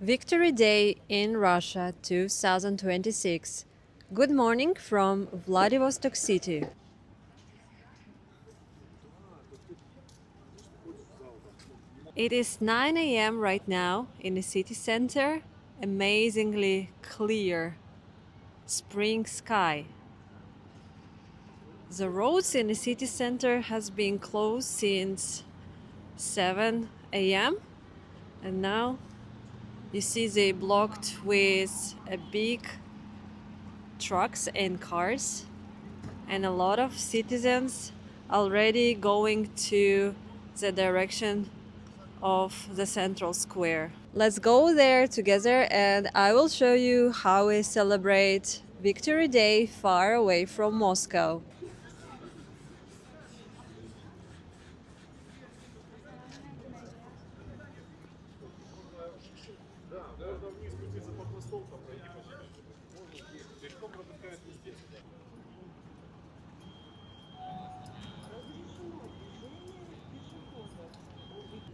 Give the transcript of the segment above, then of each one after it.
Victory Day in Russia 2026. Good morning from Vladivostok city. It is 9 a.m. right now in the city center. Amazingly clear spring sky. The roads in the city center has been closed since 7 a.m. and now you see they blocked with a big trucks and cars, and a lot of citizens already going to the direction of the central square. Let's go there together and I will show you how we celebrate Victory Day far away from Moscow.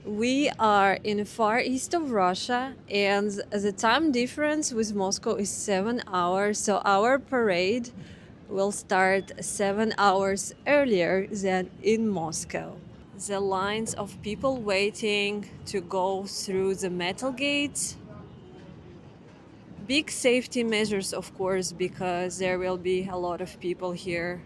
We are in the far east of Russia, and the time difference with Moscow is 7 hours. So our parade will start 7 hours earlier than in Moscow. The lines of people waiting to go through the metal gates. Big safety measures, of course, because there will be a lot of people here.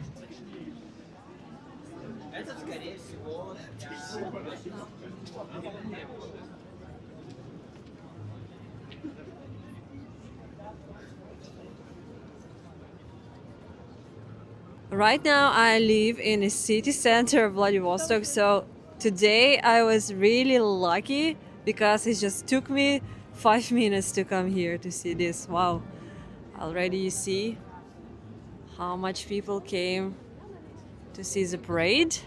Right now, I live in the city center of Vladivostok, so today I was really lucky because it just took me 5 minutes to come here to see this. Wow, already you see how much people came to see the parade,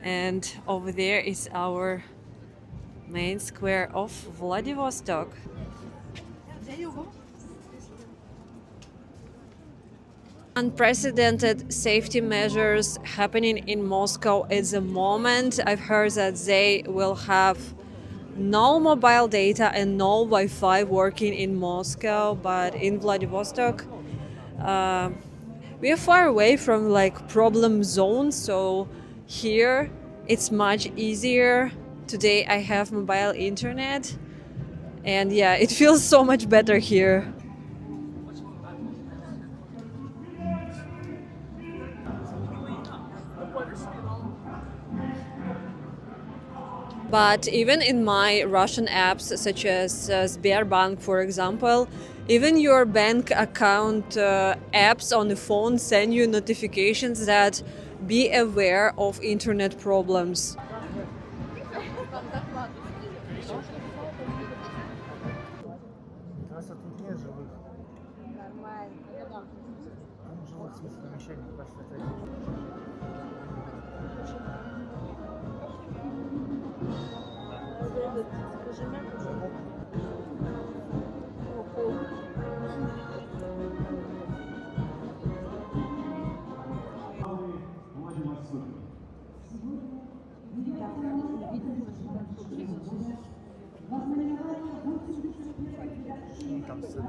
and over there is our main square of Vladivostok. Unprecedented safety measures happening in Moscow at the moment. I've heard that they will have no mobile data and no Wi-Fi working in Moscow, but in Vladivostok, we are far away from like problem zone, so here it's much easier. Today I have mobile internet, and yeah, it feels so much better here. But even in my Russian apps, such as Sberbank, for example, even your bank account apps on the phone send you notifications that be aware of internet problems. У нас тут нет живых. Нормально. Там живых, в смысле, помещений, просто это... Там сын.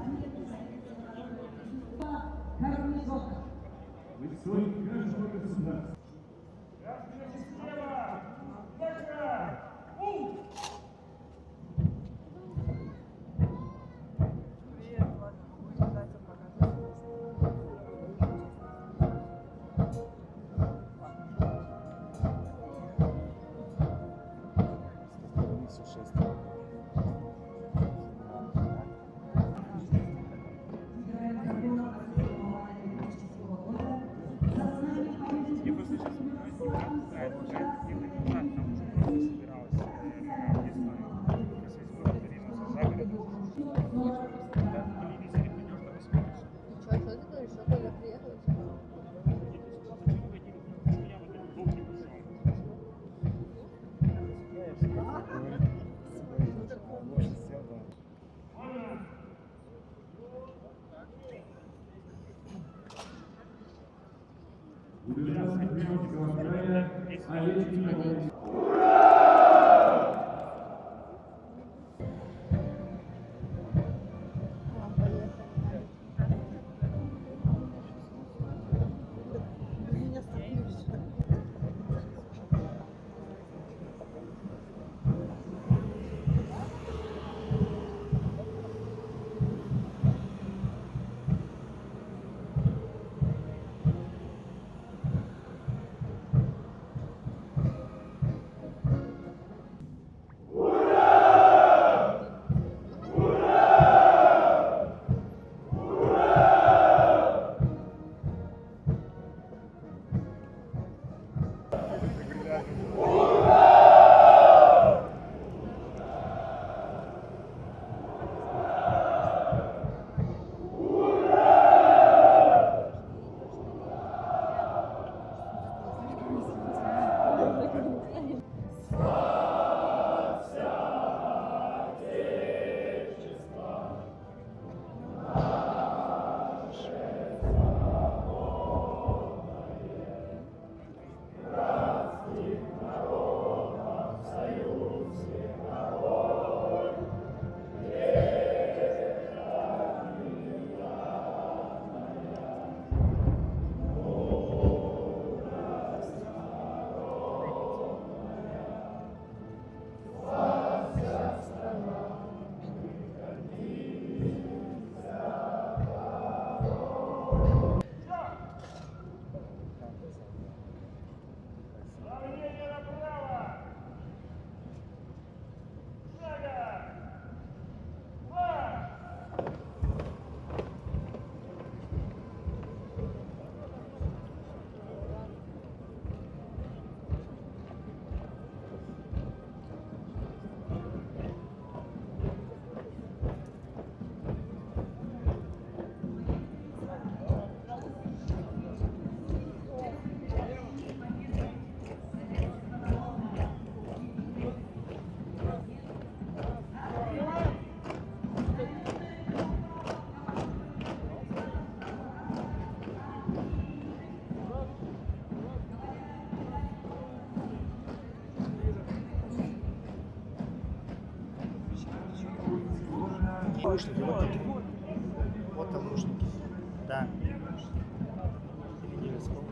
наушники, вот такие. Вот там наушники. Да. Или не вспомнить.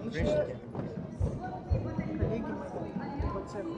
Женщины. Коллеги мои по цеху.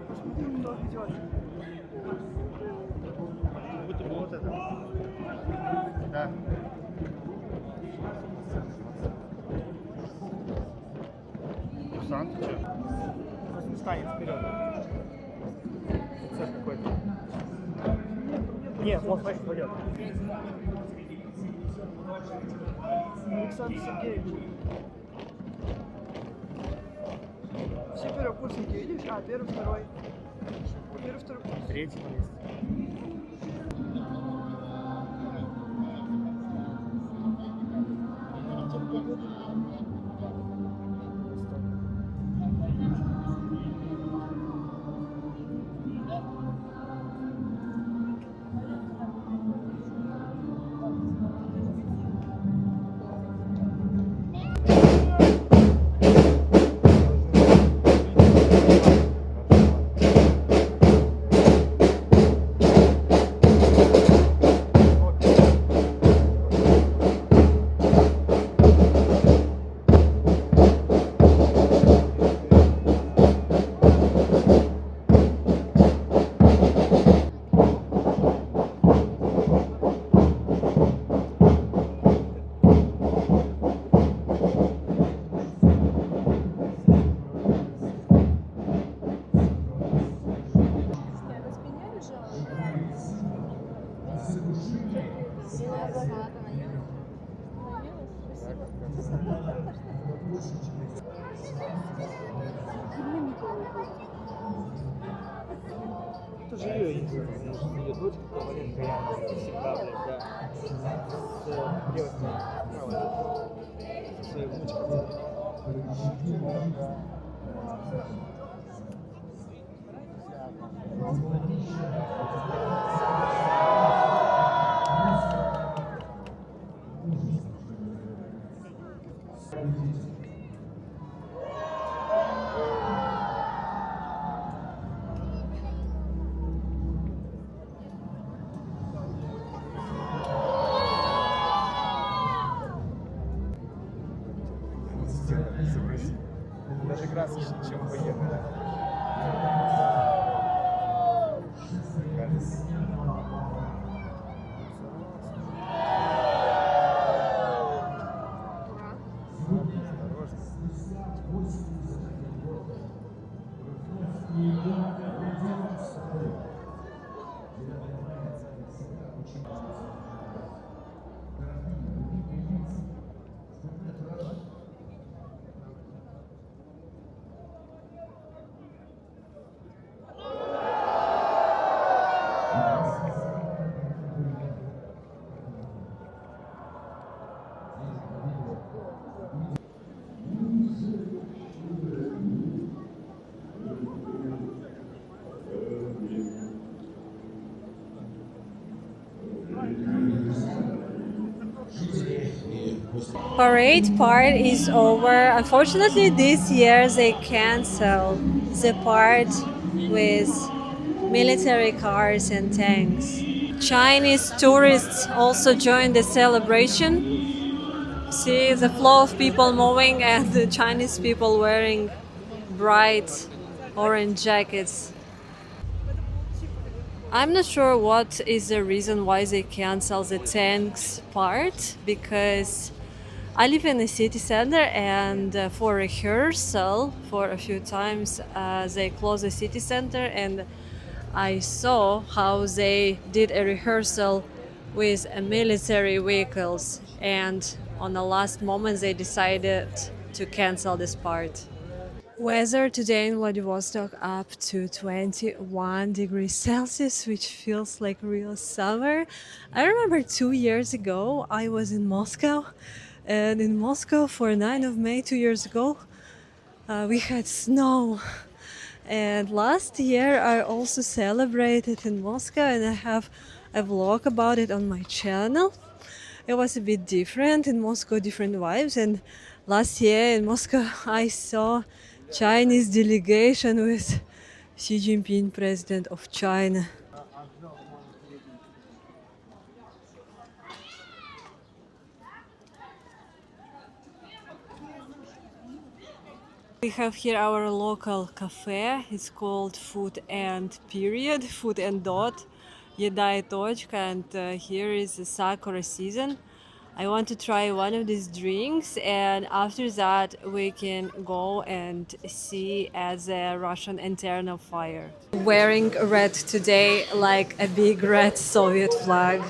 Посмотри, кто идет. Как будто бы вот это. Да. Курсант, что? Просто не станет вперед. Офицер какой-то. Нет, он значит пойдет. Александр Сергеевич. Все первокурсники, видишь? А, первый, второй. Первый, второй курс. Третий по листе. Это же ее дочка, маленькая Яна, всегда, блядь, да. С девушкой, со своей внучкой. Даже красочнее, чем поехали. Кажется. Parade part is over. Unfortunately, this year they cancel the part with military cars and tanks. Chinese tourists also joined the celebration. See the flow of people moving and the Chinese people wearing bright orange jackets. I'm not sure what is the reason why they cancel the tanks part, because I live in the city center and for rehearsal for a few times they closed the city center, and I saw how they did a rehearsal with military vehicles, and on the last moment they decided to cancel this part. Weather today in Vladivostok up to 21 degrees Celsius, which feels like real summer. I remember 2 years ago I was in Moscow, and in Moscow for 9th of May 2 years ago we had snow. And last year I also celebrated in Moscow, and I have a vlog about it on my channel. It was a bit different in Moscow, different vibes. And last year in Moscow I saw Chinese delegation with Xi Jinping, president of China. We have here our local cafe. It's called Food and Period, Food and Dot, Еда и точка, and here is the sakura season. I want to try one of these drinks, and after that we can go and see at the Russian internal fire. Wearing red today like a big red Soviet flag.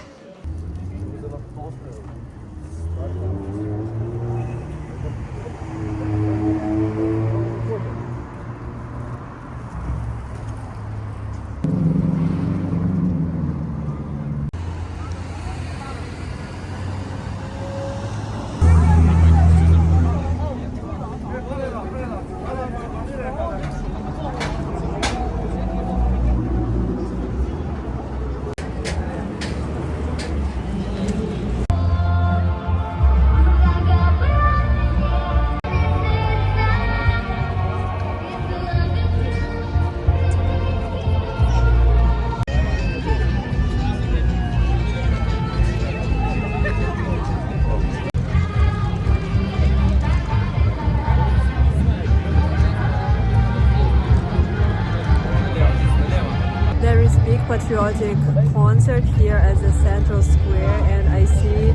There is big patriotic concert here at the central square, and I see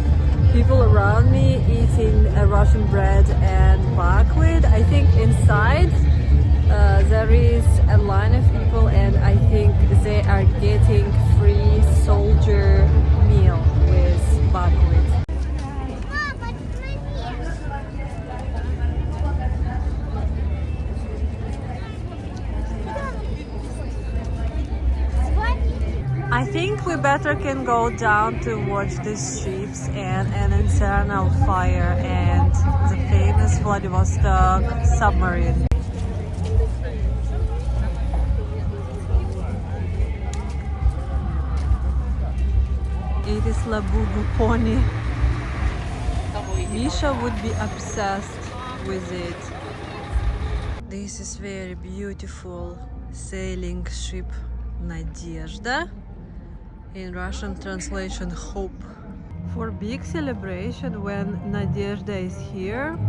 people around me eating Russian bread and buckwheat. I think inside there is a line of people, and I think they are getting free soldier meal with buckwheat. I think we better can go down to watch these ships and an internal fire and the famous Vladivostok submarine. It is Labubu pony. Misha would be obsessed with it. This is very beautiful sailing ship Nadezhda. In Russian translation, hope. For big celebration, when Nadezhda is here,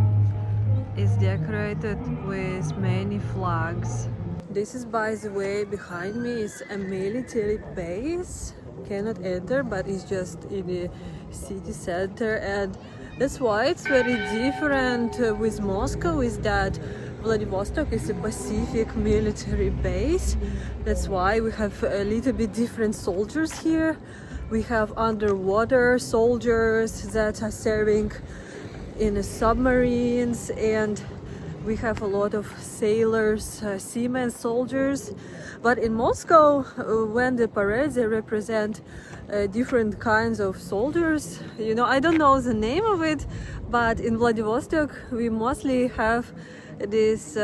it's decorated with many flags. This is, by the way, behind me is a military base. Cannot enter, but it's just in the city center, and that's why it's very different with Moscow, is that Vladivostok is a Pacific military base. That's why we have a little bit different soldiers here. We have underwater soldiers that are serving in submarines, and we have a lot of sailors, seamen, soldiers. But in Moscow, when the parades, they represent different kinds of soldiers. You know, I don't know the name of it, but in Vladivostok we mostly have this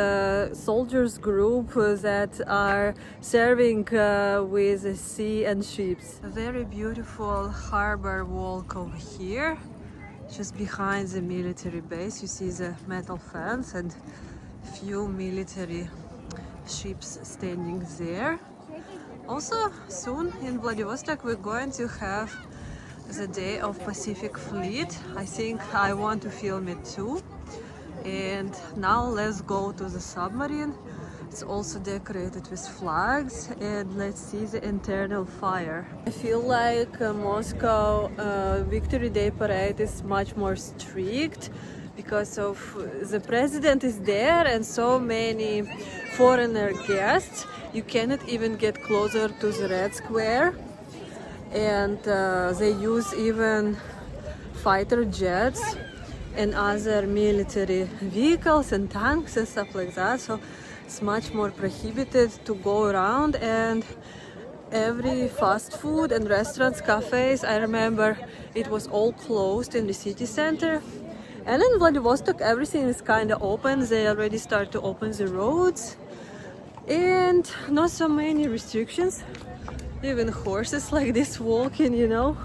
soldiers group that are serving with the sea and ships. A very beautiful harbor walk over here. Just behind the military base, you see the metal fence and few military ships standing there. Also, soon in Vladivostok we're going to have the day of Pacific Fleet. I think I want to film it too. And now let's go to the submarine. It's also decorated with flags, and let's see the internal fire. I feel like Moscow Victory Day parade is much more strict because of the president is there and so many foreigner guests. You cannot even get closer to the Red Square, and they use even fighter jets and other military vehicles and tanks and stuff like that. So it's much more prohibited to go around, and every fast food and restaurants, cafes, I remember it was all closed in the city center. And in Vladivostok everything is kind of open. They already start to open the roads and not so many restrictions. Even horses like this walking, you know.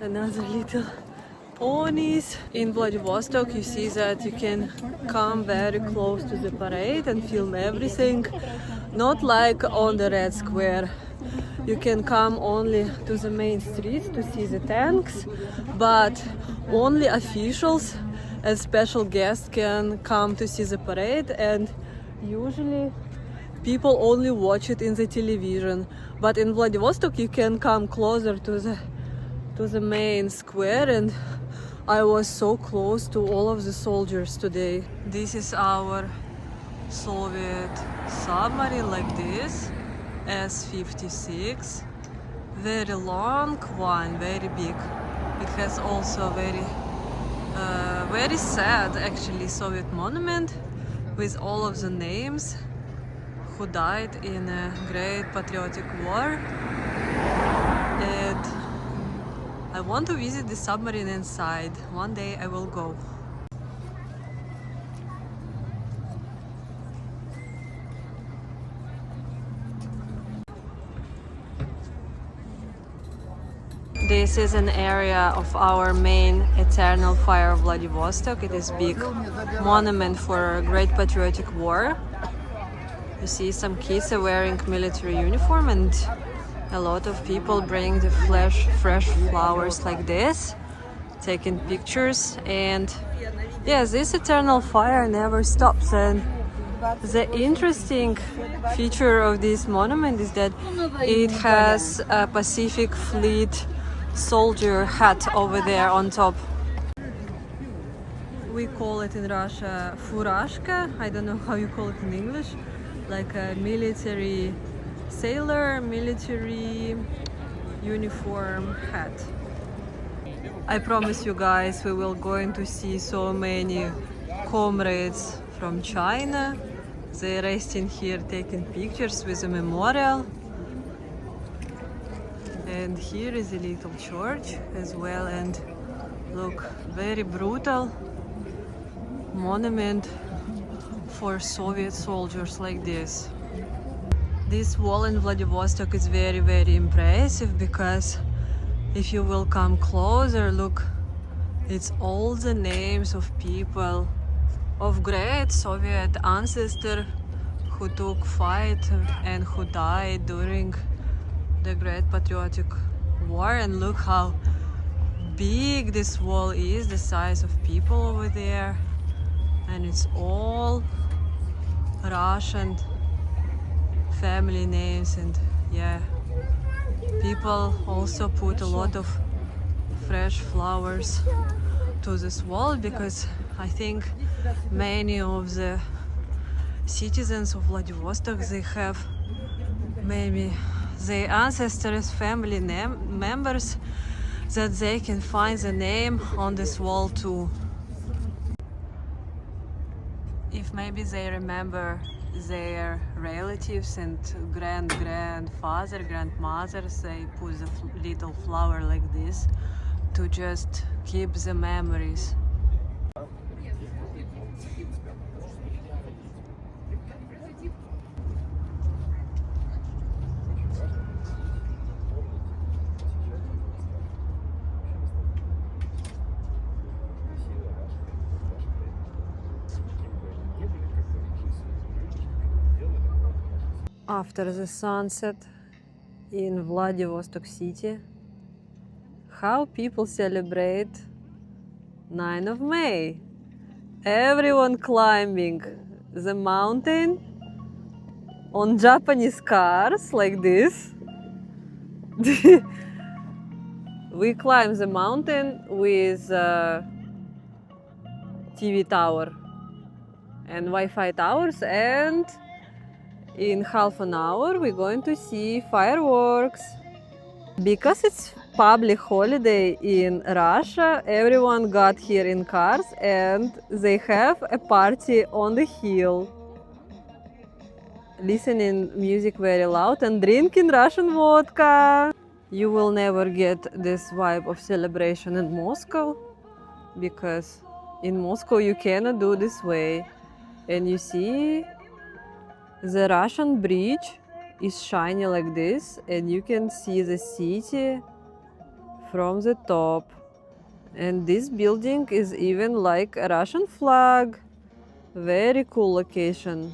Another little ponies. In Vladivostok you see that you can come very close to the parade and film everything, not like on the Red Square. You can come only to the main streets to see the tanks, but only officials and special guests can come to see the parade, and usually people only watch it in the television. But in Vladivostok you can come closer to the main square, and I was so close to all of the soldiers today. This is our Soviet submarine, like this, S-56. Very long one, very big. It has also very sad actually Soviet monument with all of the names who died in a great patriotic war. And I want to visit the submarine inside. One day I will go. This is an area of our main Eternal Fire of Vladivostok. It is big monument for Great Patriotic War. You see some kids are wearing military uniform, and a lot of people bring the fresh flowers like this, taking pictures. And yes, this eternal fire never stops. And the interesting feature of this monument is that it has a Pacific Fleet soldier hat over there on top. We call it in Russia furashka. I don't know how you call it in English. Like a military sailor, military uniform hat. I promise you guys we will going to see so many comrades from China. They're resting here taking pictures with a memorial. And here is a little church as well, and look, very brutal monument for Soviet soldiers like this. This wall in Vladivostok is very impressive, because if you will come closer, look, it's all the names of people of great Soviet ancestors who took fight and who died during the Great Patriotic War. And look how big this wall is, the size of people over there, and it's all Russian family names. And yeah, people also put a lot of fresh flowers to this wall, because I think many of the citizens of Vladivostok, they have maybe their ancestors, family members, that they can find the name on this wall too. If maybe they remember their relatives and grandfather, grandmothers, they put a little flower like this to just keep the memories. after the sunset in Vladivostok city. How people celebrate 9th of May. Everyone climbing the mountain on Japanese cars like this. We climb the mountain with TV tower and Wi-Fi towers, and in half an hour we're going to see fireworks. Because it's public holiday in Russia, everyone got here in cars and they have a party on the hill, listening music very loud and drinking Russian vodka. You will never get this vibe of celebration in Moscow, because in Moscow you cannot do this way. And you see the Russian bridge is shiny like this, and you can see the city from the top. And this building is even like a Russian flag. Very cool location.